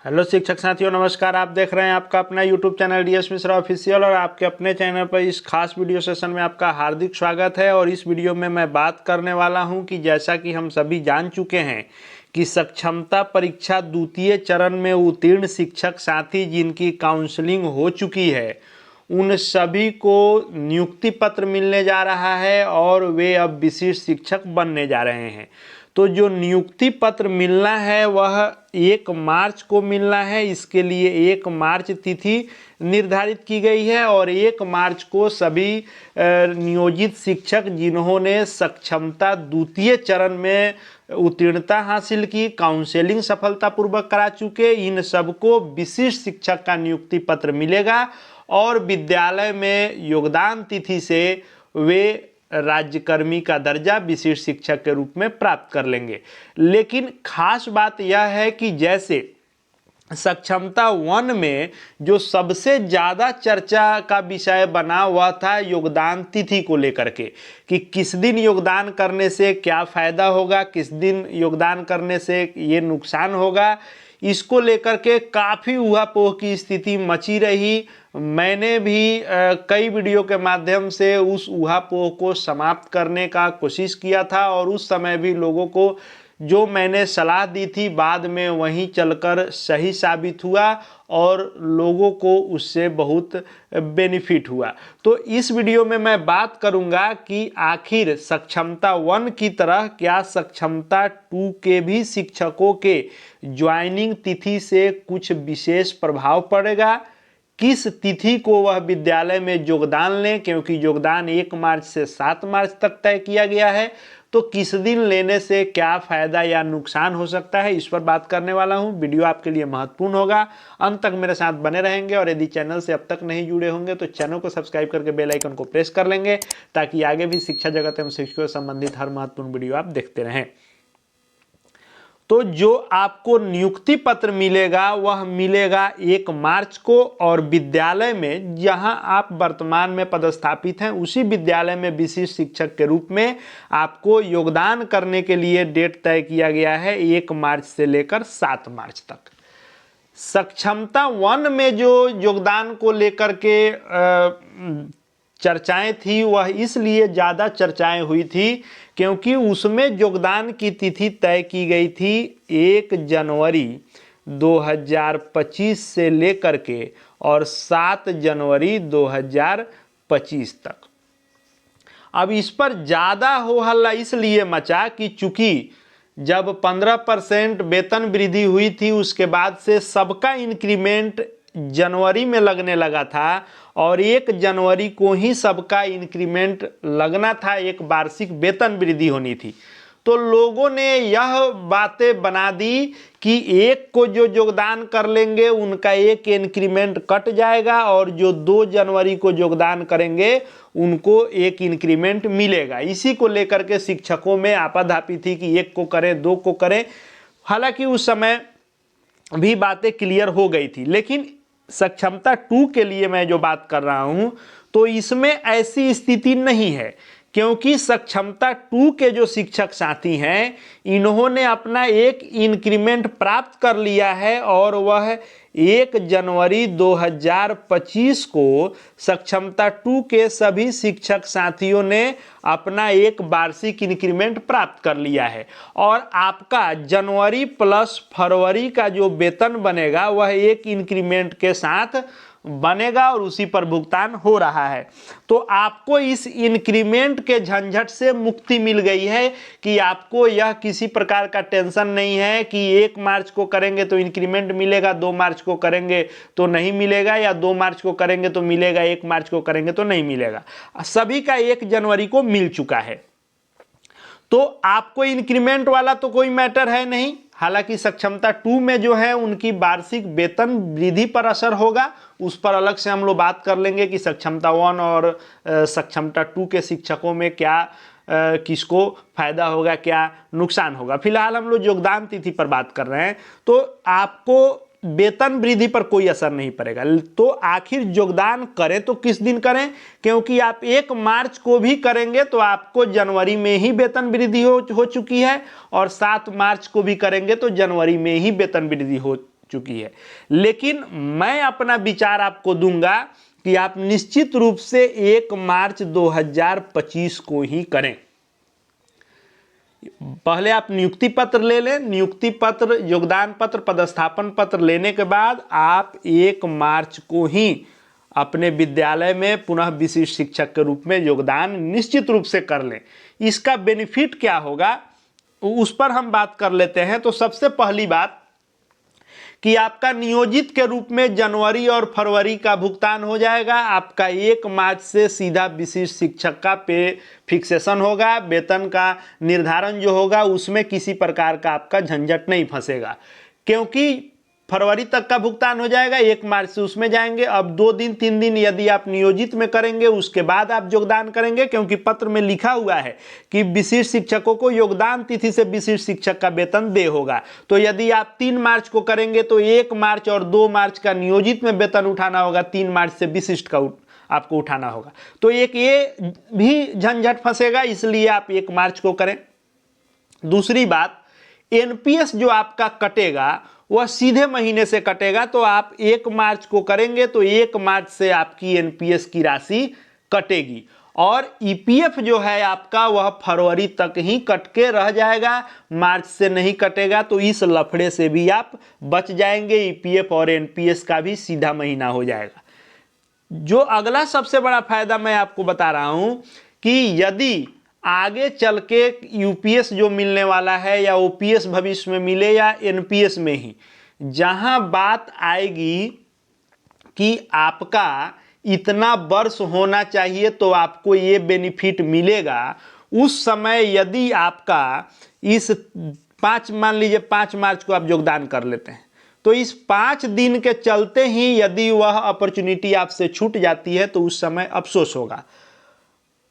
Hello शिक्षक साथियों, नमस्कार। आप देख रहे हैं आपका अपना YouTube channel DS Mishra official और आपके अपने चैनल पर इस खास वीडियो सेशन में आपका हार्दिक स्वागत है। और इस वीडियो में मैं बात करने वाला हूं कि जैसा कि हम सभी जान चुके हैं कि सक्षमता परीक्षा द्वितीय चरण में उत्तीर्ण शिक्षक साथी जिनकी काउंसलिंग हो चुकी है उन सभी को नियुक्ति पत्र मिलने जा रहा है और वे अब विशिष्ट शिक्षक बनने जा रहे हैं। तो जो नियुक्ति पत्र मिलना है वह 1 मार्च को मिलना है। इसके लिए 1 मार्च तिथि निर्धारित की गई है और 1 मार्च को सभी नियोजित शिक्षक जिन्होंने सक्षमता द्वितीय चरण में उत्तीर्णता हासिल की, काउंसलिंग सफलतापूर्वक करा चुके, इन सबको विशिष्ट शिक्षक का नियुक्ति पत्र मिलेगा और विद्यालय में योगदान तिथि से वे राज्यकर्मी का दर्जा विशिष्ट शिक्षक के रूप में प्राप्त कर लेंगे। लेकिन खास बात यह है कि जैसे सक्षमता 1 में जो सबसे ज़्यादा चर्चा का विषय बना हुआ था योगदान तिथि को लेकर के कि किस दिन योगदान करने से क्या फ़ायदा होगा, किस दिन योगदान करने से ये नुकसान होगा, इसको लेकर के काफ़ी ऊहापोह की स्थिति मची रही। मैंने भी कई वीडियो के माध्यम से उस ऊहापोह को समाप्त करने का कोशिश किया था और उस समय भी लोगों को जो मैंने सलाह दी थी बाद में वहीं चलकर सही साबित हुआ और लोगों को उससे बहुत बेनिफिट हुआ। तो इस वीडियो में मैं बात करूंगा कि आखिर सक्षमता 1 की तरह क्या सक्षमता 2 के भी शिक्षकों के ज्वाइनिंग तिथि से कुछ विशेष प्रभाव पड़ेगा, किस तिथि को वह विद्यालय में योगदान लें, क्योंकि योगदान 1 मार्च से 7 मार्च तक तय किया गया है। तो किस दिन लेने से क्या फ़ायदा या नुकसान हो सकता है, इस पर बात करने वाला हूं। वीडियो आपके लिए महत्वपूर्ण होगा, अंत तक मेरे साथ बने रहेंगे और यदि चैनल से अब तक नहीं जुड़े होंगे तो चैनल को सब्सक्राइब करके बेल आइकन को प्रेस कर लेंगे ताकि आगे भी शिक्षा जगत एवं शिक्षकों से संबंधित हर महत्वपूर्ण वीडियो आप देखते रहें। तो जो आपको नियुक्ति पत्र मिलेगा वह मिलेगा 1 मार्च को और विद्यालय में जहां आप वर्तमान में पदस्थापित हैं उसी विद्यालय में विशिष्ट शिक्षक के रूप में आपको योगदान करने के लिए डेट तय किया गया है 1 मार्च से लेकर 7 मार्च तक। सक्षमता 1 में जो योगदान को लेकर के चर्चाएं थी वह इसलिए ज़्यादा चर्चाएं हुई थी क्योंकि उसमें योगदान की तिथि तय की गई थी 1 जनवरी 2025 से लेकर के और 7 जनवरी 2025 तक। अब इस पर ज़्यादा हो हल्ला इसलिए मचा कि चूंकि जब 15% वेतन वृद्धि हुई थी उसके बाद से सबका इंक्रीमेंट जनवरी में लगने लगा था और 1 जनवरी को ही सबका इंक्रीमेंट लगना था, एक वार्षिक वेतन वृद्धि होनी थी। तो लोगों ने यह बातें बना दी कि 1 को जो योगदान कर लेंगे उनका 1 इंक्रीमेंट कट जाएगा और जो 2 जनवरी को योगदान करेंगे उनको 1 इंक्रीमेंट मिलेगा। इसी को लेकर के शिक्षकों में आपाधापी थी कि 1 को करें 2 को करें। हालांकि उस समय भी बातें क्लियर हो गई थी, लेकिन सक्षमता 2 के लिए मैं जो बात कर रहा हूं तो इसमें ऐसी स्थिति नहीं है क्योंकि सक्षमता 2 के जो शिक्षक साथी हैं इन्होंने अपना 1 इंक्रीमेंट प्राप्त कर लिया है और वह 1 जनवरी 2025 को सक्षमता 2 के सभी शिक्षक साथियों ने अपना 1 वार्षिक इंक्रीमेंट प्राप्त कर लिया है और आपका जनवरी प्लस फरवरी का जो वेतन बनेगा वह 1 इंक्रीमेंट के साथ बनेगा और उसी पर भुगतान हो रहा है। तो आपको इस इंक्रीमेंट के झंझट से मुक्ति मिल गई है कि आपको यह किसी प्रकार का टेंशन नहीं है कि 1 मार्च को करेंगे तो इंक्रीमेंट मिलेगा, 2 मार्च को करेंगे तो नहीं मिलेगा, या 2 मार्च को करेंगे तो मिलेगा, 1 मार्च को करेंगे तो नहीं मिलेगा। सभी का 1 जनवरी को मिल चुका है। तो आपको इंक्रीमेंट वाला तो कोई मैटर है नहीं। हालांकि सक्षमता 2 में जो है उनकी वार्षिक वेतन वृद्धि पर असर होगा, उस पर अलग से हम लोग बात कर लेंगे कि सक्षमता 1 और सक्षमता 2 के शिक्षकों में क्या किसको फायदा होगा, क्या नुकसान होगा। फिलहाल हम लोग योगदान तिथि पर बात कर रहे हैं। तो आपको वेतन वृद्धि पर कोई असर नहीं पड़ेगा। तो आखिर योगदान करें तो किस दिन करें, क्योंकि आप 1 मार्च को भी करेंगे तो आपको जनवरी में ही वेतन वृद्धि हो चुकी है और 7 मार्च को भी करेंगे तो जनवरी में ही वेतन वृद्धि हो चुकी है। लेकिन मैं अपना विचार आपको दूंगा कि आप निश्चित रूप से 1 मार्च 2025 को ही करें। पहले आप नियुक्ति पत्र ले लें, नियुक्ति पत्र, योगदान पत्र, पदस्थापन पत्र लेने के बाद आप 1 मार्च को ही अपने विद्यालय में पुनः विशिष्ट शिक्षक के रूप में योगदान निश्चित रूप से कर लें। इसका बेनिफिट क्या होगा उस पर हम बात कर लेते हैं। तो सबसे पहली बात कि आपका नियोजित के रूप में जनवरी और फरवरी का भुगतान हो जाएगा। आपका 1 मार्च से सीधा विशिष्ट शिक्षक का पे फिक्सेशन होगा। वेतन का निर्धारण जो होगा उसमें किसी प्रकार का आपका झंझट नहीं फंसेगा, क्योंकि फरवरी तक का भुगतान हो जाएगा, 1 मार्च से उसमें जाएंगे। अब 2 दिन 3 दिन यदि आप नियोजित में करेंगे उसके बाद आप योगदान करेंगे, क्योंकि पत्र में लिखा हुआ है कि विशिष्ट शिक्षकों को योगदान तिथि से विशिष्ट शिक्षक का वेतन देय होगा। तो यदि आप 3 मार्च को करेंगे तो 1 मार्च और 2 मार्च का नियोजित में वेतन उठाना होगा, 3 मार्च से विशिष्ट का आपको उठाना होगा। तो एक ये भी झंझट फंसेगा, इसलिए आप 1 मार्च को करें। दूसरी बात, एनपीएस जो आपका कटेगा वह सीधे महीने से कटेगा। तो आप 1 मार्च को करेंगे तो 1 मार्च से आपकी एनपीएस की राशि कटेगी, और ईपीएफ जो है आपका वह फरवरी तक ही कट के रह जाएगा, मार्च से नहीं कटेगा। तो इस लफड़े से भी आप बच जाएंगे, ईपीएफ और एनपीएस का भी सीधा महीना हो जाएगा। जो अगला सबसे बड़ा फायदा मैं आपको बता रहा हूं कि यदि आगे चल के यूपीएस जो मिलने वाला है या ओपीएस भविष्य में मिले या एनपीएस में ही, जहां बात आएगी कि आपका इतना वर्ष होना चाहिए तो आपको ये बेनिफिट मिलेगा, उस समय यदि आपका इस 5 मान लीजिए 5 मार्च को आप योगदान कर लेते हैं, तो इस 5 दिन के चलते ही यदि वह अपॉर्चुनिटी आपसे छूट जाती है तो उस समय अफसोस होगा।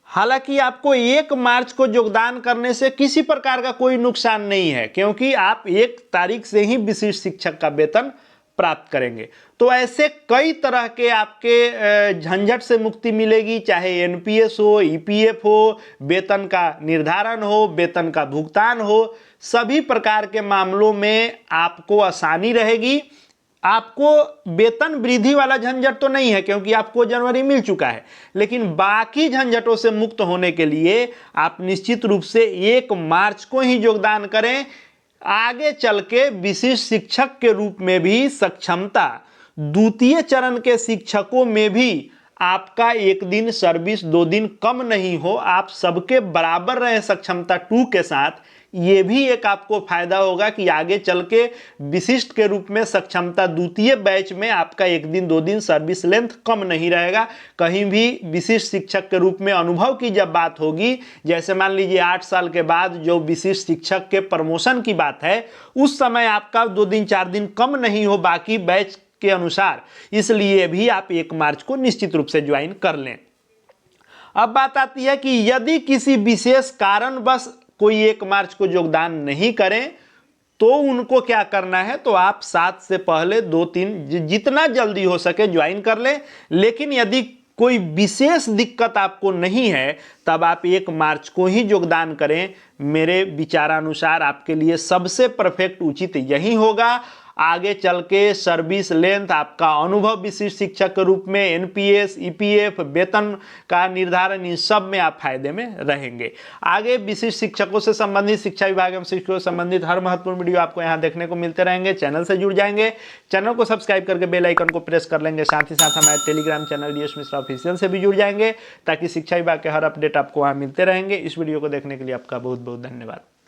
हालांकि आपको 1 मार्च को योगदान करने से किसी प्रकार का कोई नुकसान नहीं है, क्योंकि आप 1 तारीख से ही विशिष्ट शिक्षक का वेतन प्राप्त करेंगे। तो ऐसे कई तरह के आपके झंझट से मुक्ति मिलेगी, चाहे एनपीएस हो, ईपीएफ हो, वेतन का निर्धारण हो, वेतन का भुगतान हो, सभी प्रकार के मामलों में आपको आसानी रहेगी। आपको वेतन वृद्धि वाला झंझट तो नहीं है, क्योंकि आपको जनवरी मिल चुका है, लेकिन बाकी झंझटों से मुक्त होने के लिए आप निश्चित रूप से 1 मार्च को ही योगदान करें। आगे चल के विशिष्ट शिक्षक के रूप में भी सक्षमता, द्वितीय चरण के शिक्षकों में भी आपका 1 दिन सर्विस 2 दिन कम नहीं हो, आप सबके बराबर रहें सक्षमता 2 के साथ। ये भी एक आपको फायदा होगा कि आगे चल के विशिष्ट के रूप में सक्षमता द्वितीय बैच में आपका 1 दिन 2 दिन सर्विस लेंथ कम नहीं रहेगा। कहीं भी विशिष्ट शिक्षक के रूप में अनुभव की जब बात होगी, जैसे मान लीजिए 8 साल के बाद जो विशिष्ट शिक्षक के प्रमोशन की बात है, उस समय आपका 2 दिन 4 दिन कम नहीं हो बाकी बैच के अनुसार, इसलिए भी आप 1 मार्च को निश्चित रूप से ज्वाइन कर लें। अब बात आती है कि यदि किसी विशेष कारणवश कोई 1 मार्च को योगदान नहीं करें तो उनको क्या करना है, तो आप 7 से पहले 2-3 जितना जल्दी हो सके ज्वाइन कर लें। लेकिन यदि कोई विशेष दिक्कत आपको नहीं है तब आप 1 मार्च को ही योगदान करें। मेरे विचारानुसार आपके लिए सबसे परफेक्ट उचित यही होगा। आगे चल के सर्विस लेंथ, आपका अनुभव विशिष्ट शिक्षक के रूप में, एनपीएस, ईपीएफ, वेतन का निर्धारण, इन सब में आप फायदे में रहेंगे। आगे विशिष्ट शिक्षकों से संबंधित, शिक्षा विभाग एवं शिक्षकों से संबंधित हर महत्वपूर्ण वीडियो आपको यहाँ देखने को मिलते रहेंगे। चैनल से जुड़ जाएंगे, चैनल को सब्सक्राइब करके बेल आइकन को प्रेस कर लेंगे। साथ ही साथ हमारे Telegram channel DS Mishra official से भी जुड़ जाएंगे, ताकि शिक्षा विभाग के हर अपडेट आपको वहाँ मिलते रहेंगे। इस वीडियो को देखने के लिए आपका बहुत बहुत धन्यवाद।